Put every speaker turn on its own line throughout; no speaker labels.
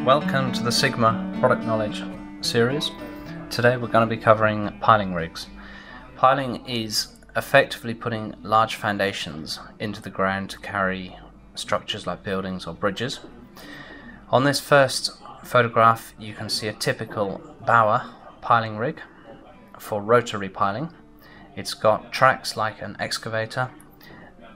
Welcome to the Sigma Product Knowledge series. Today we're going to be covering piling rigs. Piling is effectively putting large foundations into the ground to carry structures like buildings or bridges. On this first photograph you can see a typical Bauer piling rig for rotary piling. It's got tracks like an excavator.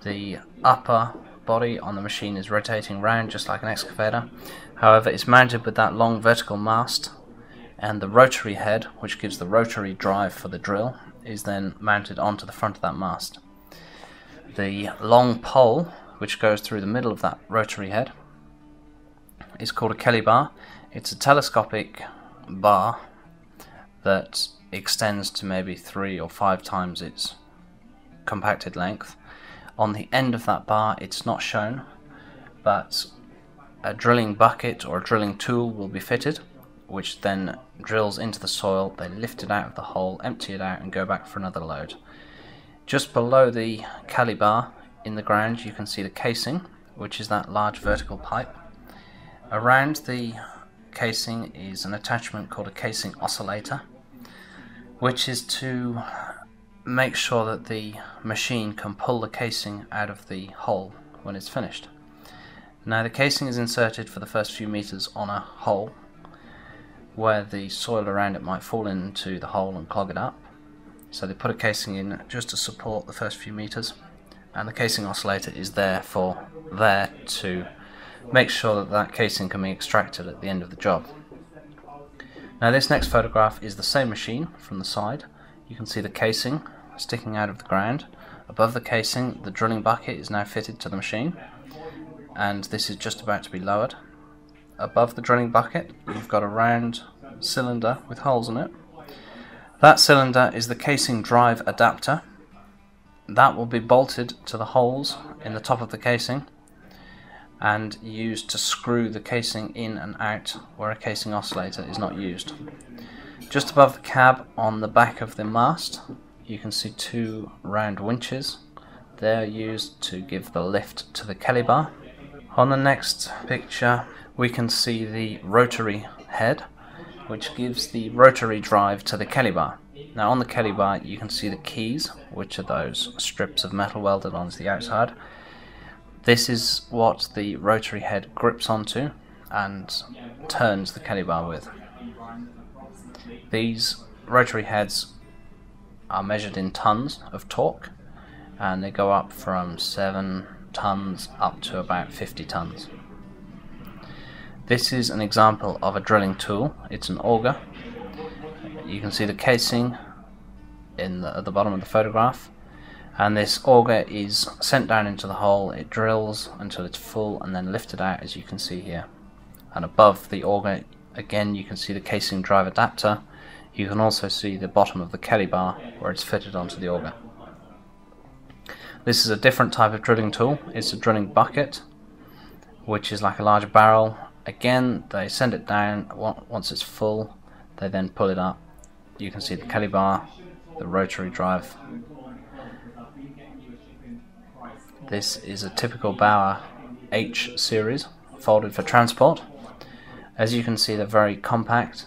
The upper body on the machine is rotating round just like an excavator. However, it's mounted with that long vertical mast, and the rotary head, which gives the rotary drive for the drill, is then mounted onto the front of that mast. The long pole, which goes through the middle of that rotary head, is called a Kelly bar. It's a telescopic bar that extends to maybe 3 or 5 times its compacted length. On the end of that bar, it's not shown, but a drilling bucket or a drilling tool will be fitted, which then drills into the soil. They lift it out of the hole, empty it out and go back for another load. Just below the Kelly bar in the ground you can see the casing, which is that large vertical pipe. Around the casing is an attachment called a casing oscillator, which is to make sure that the machine can pull the casing out of the hole when it's finished. Now the casing is inserted for the first few meters on a hole where the soil around it might fall into the hole and clog it up. So they put a casing in just to support the first few meters, and the casing oscillator is there to make sure that that casing can be extracted at the end of the job. Now this next photograph is the same machine from the side. You can see the casing sticking out of the ground. Above the casing, the drilling bucket is now fitted to the machine, and this is just about to be lowered. Above the drilling bucket you've got a round cylinder with holes in it. That cylinder is the casing drive adapter. That will be bolted to the holes in the top of the casing and used to screw the casing in and out where a casing oscillator is not used. Just above the cab on the back of the mast you can see 2 round winches. They're used to give the lift to the Kelly bar. On the next picture we can see the rotary head, which gives the rotary drive to the Kelly bar. Now on the Kelly bar you can see the keys, which are those strips of metal welded onto the outside. This is what the rotary head grips onto and turns the Kelly bar with. These rotary heads are measured in tons of torque, and they go up from 7 tons up to about 50 tons. This is an example of a drilling tool. It's an auger. You can see the casing at the bottom of the photograph, and this auger is sent down into the hole. It drills until it's full and then lifted out, as you can see here. And above the auger again you can see the casing drive adapter. You can also see the bottom of the Kelly bar where it's fitted onto the auger. This is a different type of drilling tool. It's a drilling bucket, which is like a large barrel. Again, they send it down. Once it's full, they then pull it up. You can see the Kelly bar, the rotary drive. This is a typical Bauer H series, folded for transport. As you can see, they're very compact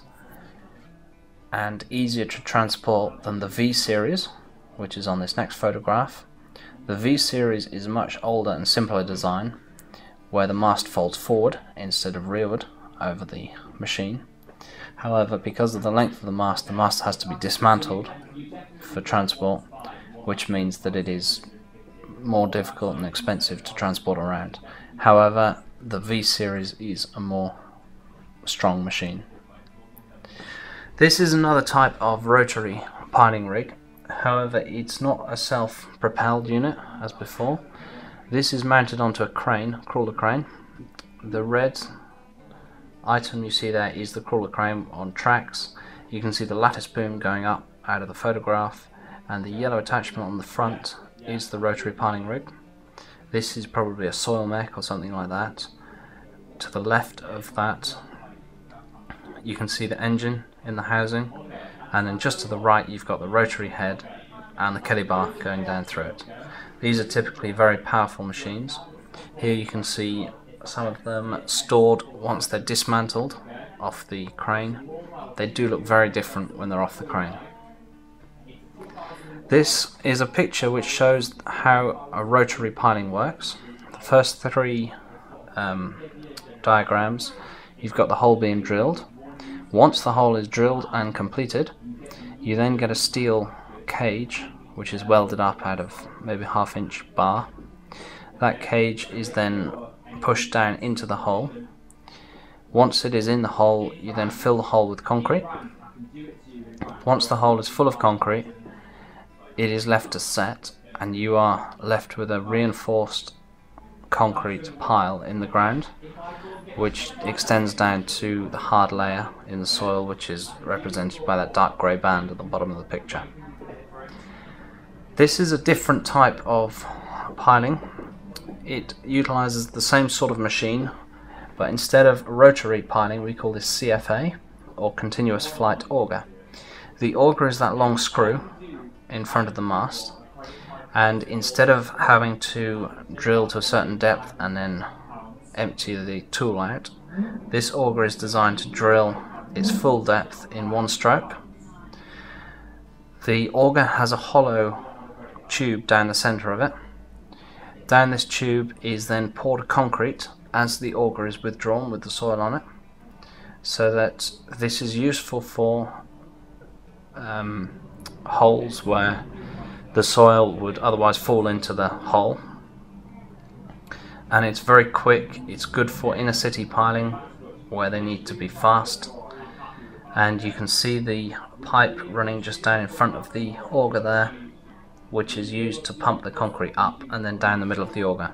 and easier to transport than the V series, which is on this next photograph. The V series is much older and simpler design, where the mast folds forward instead of rearward over the machine. However, because of the length of the mast has to be dismantled for transport, which means that it is more difficult and expensive to transport around. However, the V series is a more strong machine. This is another type of rotary piling rig. However, it's not a self-propelled unit as before. This is mounted onto a crane, crawler crane. The red item you see there is the crawler crane on tracks. You can see the lattice boom going up out of the photograph, and the yellow attachment on the front is the rotary piling rig. This is probably a soil mech or something like that. To the left of that you can see the engine in the housing, and then just to the right you've got the rotary head and the Kelly bar going down through it. These are typically very powerful machines. Here you can see some of them stored once they're dismantled off the crane. They do look very different when they're off the crane. This is a picture which shows how a rotary piling works. The first three diagrams, you've got the hole being drilled. Once the hole is drilled and completed, you then get a steel cage which is welded up out of maybe 1/2 inch bar. That cage is then pushed down into the hole. Once it is in the hole, you then fill the hole with concrete. Once the hole is full of concrete, it is left to set, and you are left with a reinforced concrete pile in the ground, which extends down to the hard layer in the soil, which is represented by that dark grey band at the bottom of the picture. This is a different type of piling. It utilizes the same sort of machine, but instead of rotary piling, we call this CFA, or continuous flight auger. The auger is that long screw in front of the mast, and instead of having to drill to a certain depth and then empty the tool out, this auger is designed to drill its full depth in one stroke. The auger has a hollow tube down the center of it. Down this tube is then poured concrete as the auger is withdrawn with the soil on it, so that this is useful for holes where the soil would otherwise fall into the hole. And it's very quick. It's good for inner city piling where they need to be fast. And you can see the pipe running just down in front of the auger there, which is used to pump the concrete up and then down the middle of the auger.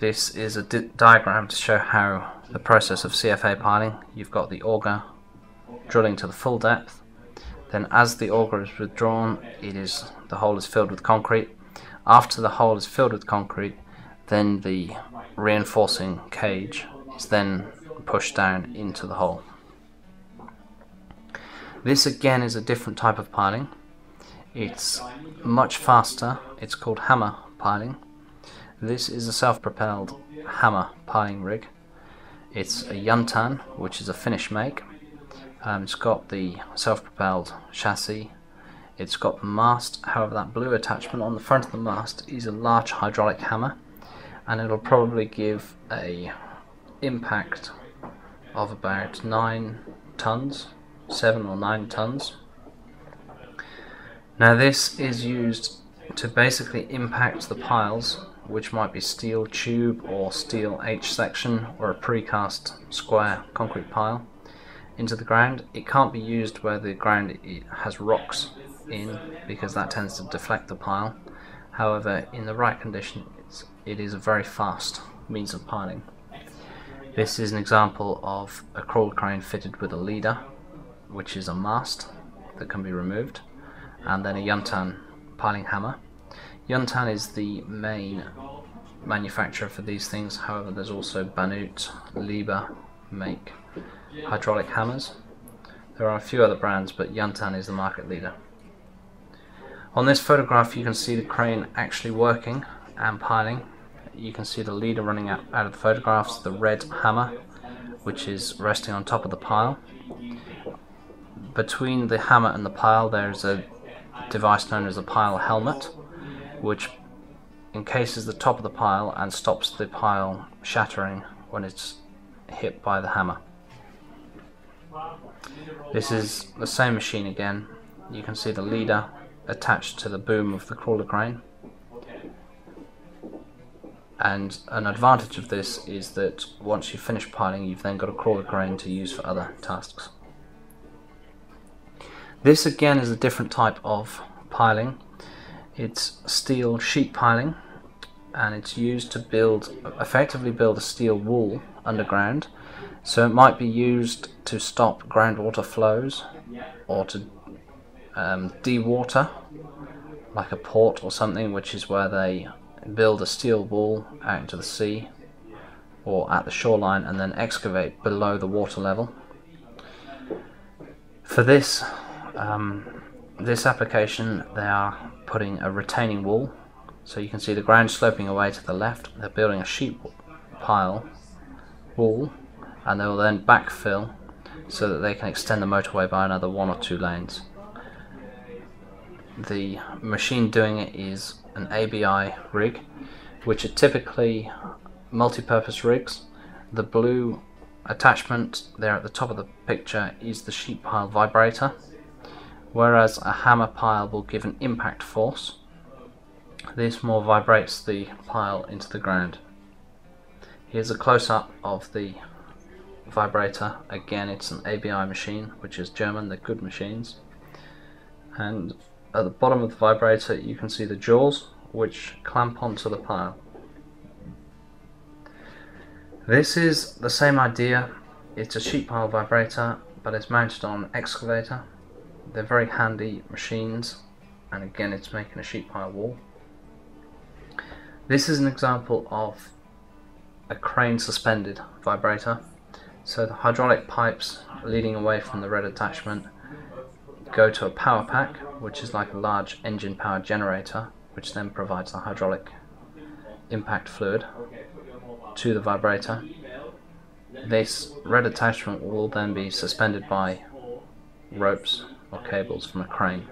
This is a diagram to show how the process of CFA piling. You've got the auger drilling to the full depth. Then as the auger is withdrawn, the hole is filled with concrete. After the hole is filled with concrete, then the reinforcing cage is then pushed down into the hole. This again is a different type of piling. It's much faster. It's called hammer piling. This is a self-propelled hammer piling rig. It's a Yuntan, which is a Finnish make. It's got the self-propelled chassis. It's got the mast. However, that blue attachment on the front of the mast is a large hydraulic hammer, and it'll probably give a impact of about 9 tons, 7 or 9 tons. Now this is used to basically impact the piles, which might be steel tube or steel H section or a precast square concrete pile, into the ground. It can't be used where the ground has rocks in, because that tends to deflect the pile. However, in the right conditions, it is a very fast means of piling. This is an example of a crawler crane fitted with a leader, which is a mast that can be removed, and then a Yuntan piling hammer. Yuntan is the main manufacturer for these things. However, there's also Banut, Liebherr make hydraulic hammers. There are a few other brands, but Yuntan is the market leader. On this photograph you can see the crane actually working and piling. You can see the leader running out of the photographs, the red hammer which is resting on top of the pile. Between the hammer and the pile there's a device known as a pile helmet, which encases the top of the pile and stops the pile shattering when it's hit by the hammer. This is the same machine again. You can see the leader attached to the boom of the crawler crane. And an advantage of this is that once you finish piling, you've then got a crawler crane to use for other tasks. This again is a different type of piling. It's steel sheet piling, and it's used to effectively build a steel wall underground. So it might be used to stop groundwater flows, or to dewater, like a port or something, which is where they build a steel wall out into the sea or at the shoreline and then excavate below the water level. For this application they are putting a retaining wall, So you can see the ground sloping away to the left. They're building a sheet pile wall, and they will then backfill so that they can extend the motorway by another 1 or 2 lanes. The machine doing it is an ABI rig, which are typically multi-purpose rigs. The blue attachment there at the top of the picture is the sheet pile vibrator, whereas a hammer pile will give an impact force. This more vibrates the pile into the ground. Here's a close-up of the vibrator. Again, it's an ABI machine, which is German. They're good machines. And at the bottom of the vibrator you can see the jaws which clamp onto the pile. This is the same idea. It's a sheet pile vibrator, but it's mounted on an excavator. They're very handy machines, and again it's making a sheet pile wall. This is an example of a crane suspended vibrator. So the hydraulic pipes leading away from the red attachment go to a power pack, which is like a large engine powered generator, which then provides the hydraulic impact fluid to the vibrator. This red attachment will then be suspended by ropes or cables from a crane.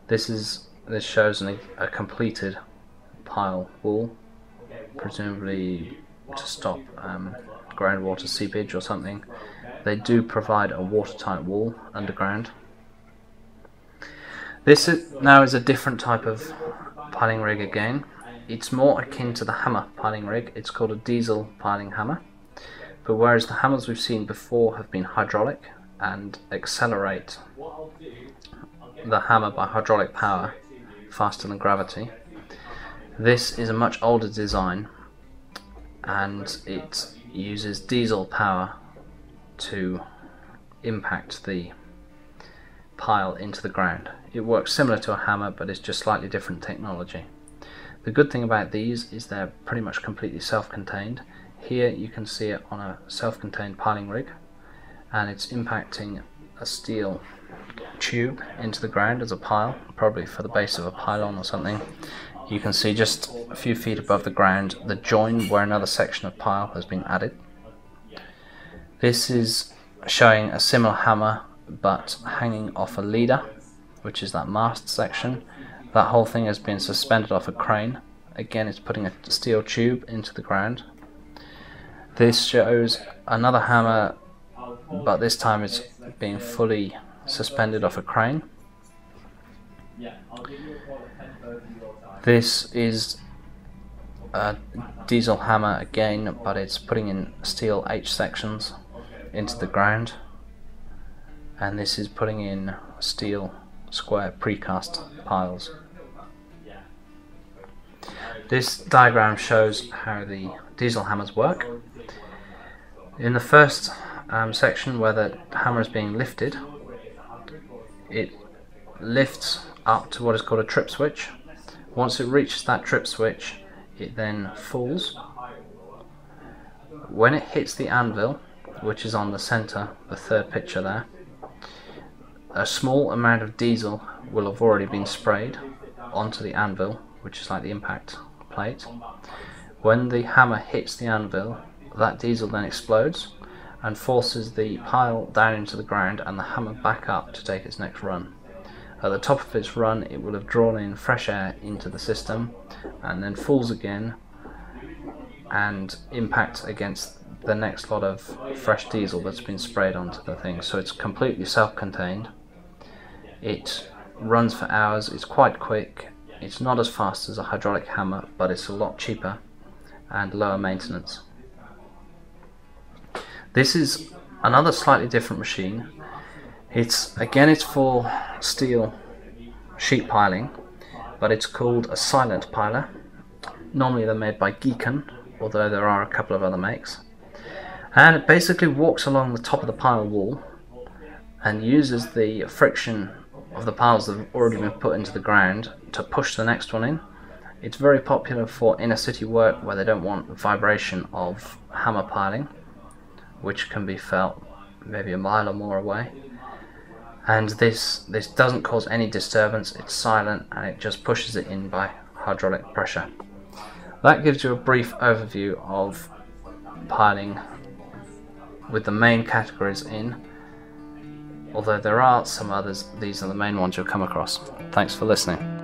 This shows a completed pile wall, presumably to stop groundwater seepage or something. They do provide a watertight wall underground. This now is a different type of piling rig again. It's more akin to the hammer piling rig. It's called a diesel piling hammer. But whereas the hammers we've seen before have been hydraulic and accelerate the hammer by hydraulic power faster than gravity, this is a much older design, and it uses diesel power to impact the pile into the ground. It works similar to a hammer, but it's just slightly different technology. The good thing about these is they're pretty much completely self-contained. Here you can see it on a self-contained piling rig, and it's impacting a steel tube into the ground as a pile, probably for the base of a pylon or something. You can see just a few feet above the ground the join where another section of pile has been added. This is showing a similar hammer but hanging off a leader, which is that mast section. That whole thing has been suspended off a crane. Again, it's putting a steel tube into the ground. This shows another hammer, but this time it's being fully suspended off a crane. This is a diesel hammer again, but it's putting in steel H sections into the ground, and this is putting in steel square precast piles. This diagram shows how the diesel hammers work. In the first section where the hammer is being lifted, it lifts up to what is called a trip switch. Once it reaches that trip switch, it then falls. When it hits the anvil, which is on the center, the third picture there, a small amount of diesel will have already been sprayed onto the anvil, which is like the impact plate. When the hammer hits the anvil, that diesel then explodes and forces the pile down into the ground and the hammer back up to take its next run. At the top of its run, it will have drawn in fresh air into the system and then falls again and impacts against the next lot of fresh diesel that's been sprayed onto the thing. So it's completely self-contained. It runs for hours, it's quite quick, it's not as fast as a hydraulic hammer, but it's a lot cheaper and lower maintenance. This is another slightly different machine. It's for steel sheet piling, but it's called a silent piler. Normally they're made by Geeken, although there are a couple of other makes. And it basically walks along the top of the pile wall and uses the friction of the piles that have already been put into the ground to push the next one in. It's very popular for inner city work where they don't want vibration of hammer piling, which can be felt maybe a mile or more away. And this doesn't cause any disturbance, it's silent, and it just pushes it in by hydraulic pressure. That gives you a brief overview of piling with the main categories in, although there are some others. These are the main ones you'll come across. Thanks for listening.